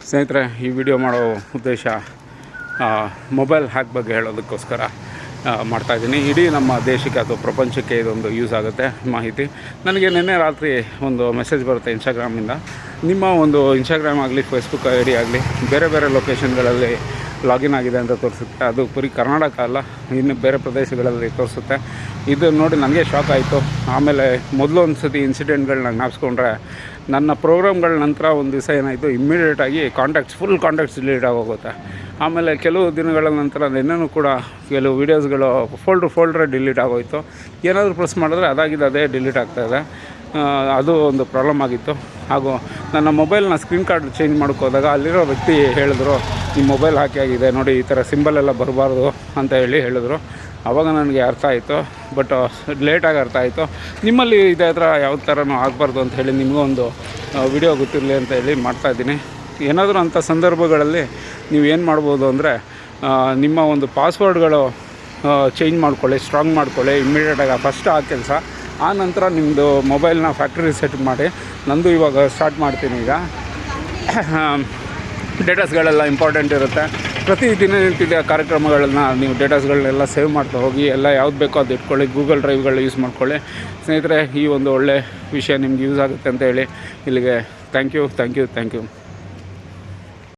ಸ್ನೇಹಿತರೆ, ಈ ವಿಡಿಯೋ ಮಾಡೋ ಉದ್ದೇಶ ಮೊಬೈಲ್ ಹ್ಯಾಕ್ ಬಗ್ಗೆ ಹೇಳೋದಕ್ಕೋಸ್ಕರ ಮಾಡ್ತಾಯಿದ್ದೀನಿ. ಇಡೀ ನಮ್ಮ ದೇಶಕ್ಕೆ ಅಥವಾ ಪ್ರಪಂಚಕ್ಕೆ ಇದೊಂದು ಯೂಸ್ ಆಗುತ್ತೆ ಮಾಹಿತಿ. ನನಗೆ ನಿನ್ನೆ ರಾತ್ರಿ ಒಂದು ಮೆಸೇಜ್ ಬರುತ್ತೆ ಇನ್ಸ್ಟಾಗ್ರಾಮಿಂದ. ನಿಮ್ಮ ಒಂದು ಇನ್ಸ್ಟಾಗ್ರಾಮ್ ಆಗಲಿ, ಫೇಸ್ಬುಕ್ ಐ ಡಿ ಆಗಲಿ ಬೇರೆ ಬೇರೆ ಲೊಕೇಶನ್ಗಳಲ್ಲಿ ಲಾಗಿನ್ ಆಗಿದೆ ಅಂತ ತೋರಿಸುತ್ತೆ. ಅದು ಬರೀ ಕರ್ನಾಟಕ ಅಲ್ಲ, ಇನ್ನು ಬೇರೆ ಪ್ರದೇಶಗಳಲ್ಲಿ ತೋರಿಸುತ್ತೆ. ಇದು ನೋಡಿ ನನಗೆ ಶಾಕ್ ಆಯಿತು. ಆಮೇಲೆ ಮೊದಲು ಒಂದು ಸತಿ ಇನ್ಸಿಡೆಂಟ್ಗಳನ್ನ ಜ್ಞಾಪಿಸ್ಕೊಂಡ್ರೆ ನನ್ನ ಪ್ರೋಗ್ರಾಮ್ಗಳ ನಂತರ ಒಂದು ದಿವಸ ಏನಾಯಿತು, ಇಮ್ಮಿಡಿಯೇಟಾಗಿ ಫುಲ್ ಕಾಂಟ್ಯಾಕ್ಟ್ಸ್ ಡಿಲೀಟ್ ಆಗೋಗುತ್ತೆ. ಆಮೇಲೆ ಕೆಲವು ದಿನಗಳ ನಂತರ ನಿನ್ನೆನೂ ಕೂಡ ಕೆಲವು ವೀಡಿಯೋಸ್ಗಳು ಫೋಲ್ಡ್ರೇ ಡಿಲೀಟ್ ಆಗೋಯಿತು. ಏನಾದರೂ ಪ್ರೆಸ್ ಮಾಡಿದ್ರೆ ಅದೇ ಡಿಲೀಟ್ ಆಗ್ತಾಯಿದೆ. ಅದು ಒಂದು ಪ್ರಾಬ್ಲಮ್ ಆಗಿತ್ತು. ಹಾಗೂ ನನ್ನ ಮೊಬೈಲ್ನ ಸ್ಕ್ರೀನ್ ಕಾರ್ಡ್ ಚೇಂಜ್ ಮಾಡೋಕ್ಕೋದಾಗ ಅಲ್ಲಿರೋ ವ್ಯಕ್ತಿ ಹೇಳಿದ್ರು, ನಿಮ್ಮ ಮೊಬೈಲ್ ಹಾಕಿ ಆಗಿದೆ ನೋಡಿ, ಈ ಥರ ಸಿಂಬಲೆಲ್ಲ ಬರಬಾರ್ದು ಅಂತ ಹೇಳಿದ್ರು. ಆವಾಗ ನನಗೆ ಅರ್ಥ ಆಯಿತು, ಬಟ್ ಲೇಟಾಗಿ ಅರ್ಥ ಆಯಿತು. ನಿಮ್ಮಲ್ಲಿ ಇದೇ ಥರ ಯಾವ ಥರನೂ ಆಗಬಾರ್ದು ಅಂತ ಹೇಳಿ ನಿಮಗೂ ಒಂದು ವಿಡಿಯೋ ಗೊತ್ತಿರಲಿ ಅಂತ ಹೇಳಿ ಮಾಡ್ತಾಯಿದ್ದೀನಿ. ಏನಾದರೂ ಅಂಥ ಸಂದರ್ಭಗಳಲ್ಲಿ ನೀವು ಏನು ಮಾಡ್ಬೋದು ಅಂದರೆ, ನಿಮ್ಮ ಒಂದು ಪಾಸ್ವರ್ಡ್ಗಳು ಚೇಂಜ್ ಮಾಡ್ಕೊಳ್ಳಿ, ಸ್ಟ್ರಾಂಗ್ ಮಾಡ್ಕೊಳ್ಳಿ ಇಮ್ಮಿಡಿಯೇಟಾಗಿ. ಫಸ್ಟ್ ಆ ಕೆಲಸ. ಆ ನಂತರ ನಿಮ್ಮದು ಮೊಬೈಲ್ನ ಫ್ಯಾಕ್ಟ್ರಿ ರಿಸೆಟ್ ಮಾಡಿ. ನಂದು ಇವಾಗ ಸ್ಟಾರ್ಟ್ ಮಾಡ್ತೀನಿ. ಈಗ ಡೇಟಾಸ್ಗಳೆಲ್ಲ ಇಂಪಾರ್ಟೆಂಟ್ ಇರುತ್ತೆ. ಪ್ರತಿ ದಿನನಿತ್ಯದ ಕಾರ್ಯಕ್ರಮಗಳನ್ನ ನೀವು ಡೇಟಾಸ್ಗಳನ್ನೆಲ್ಲ ಸೇವ್ ಮಾಡ್ತಾ ಹೋಗಿ. ಎಲ್ಲ ಯಾವ್ದು ಬೇಕೋ ಅದು ಇಟ್ಕೊಳ್ಳಿ. ಗೂಗಲ್ ಡ್ರೈವ್ಗಳು ಯೂಸ್ ಮಾಡ್ಕೊಳ್ಳಿ. ಸ್ನೇಹಿತರೆ, ಈ ಒಂದು ಒಳ್ಳೆ ವಿಷಯ ನಿಮ್ಗೆ ಯೂಸ್ ಆಗುತ್ತೆ ಅಂತ ಹೇಳಿ ಇಲ್ಲಿಗೆ ಥ್ಯಾಂಕ್ ಯು.